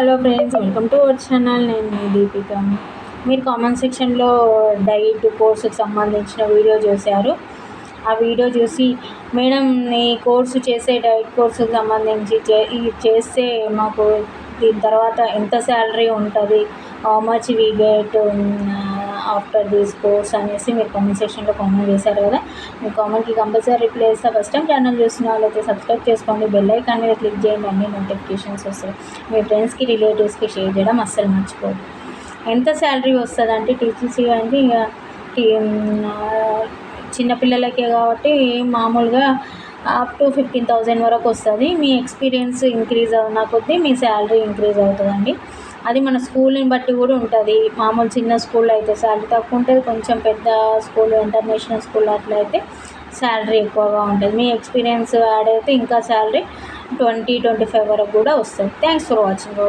Hello friends, welcome to our channel. నేను మీ దీపిక. మీరు comment సెక్షన్లో డైట్ కోర్సుకి సంబంధించిన వీడియో చూశారు. ఆ వీడియో చూసి మేడం ఈ కోర్సు చేసే డైట్ కోర్సుకి సంబంధించి చేస్తే మాకు దీని తర్వాత ఎంత శాలరీ ఉంటుంది, how much we get after this course అనేసి మీరు కామెంట్ సెక్షన్లో కామెంట్ చేశారు కదా. మీ కామెంట్కి కంపల్సరీ రిప్లై చేస్తే. ఫస్ట్ టైం ఛానల్ చూస్తున్న వాళ్ళైతే సబ్స్క్రైబ్ చేసుకోండి, బెల్ ఐకాన్ మీద క్లిక్ చేయండి, అన్ని నోటిఫికేషన్స్ వస్తాయి. మీ ఫ్రెండ్స్కి రిలేటివ్స్కి షేర్ చేయడం అస్సలు మర్చిపోదు. ఎంత శాలరీ వస్తుంది అంటే టీచర్స్ అంటే చిన్నపిల్లలకే కాబట్టి మామూలుగా అప్ టు 15,000 వరకు వస్తుంది. మీ ఎక్స్పీరియన్స్ ఇంక్రీజ్ అవున కొద్దీ మీ శాలరీ ఇంక్రీజ్ అవుతుందండి. అది మన స్కూల్ని బట్టి కూడా ఉంటుంది. మామూలు చిన్న స్కూల్లో అయితే శాలరీ తక్కువ ఉంటుంది, కొంచెం పెద్ద స్కూల్ ఇంటర్నేషనల్ స్కూల్ అట్లా అయితే శాలరీ ఎక్కువగా ఉంటుంది. మీ ఎక్స్పీరియన్స్ యాడ్ అయితే ఇంకా శాలరీ 20-25 వరకు కూడా వస్తుంది. Thanks for watching.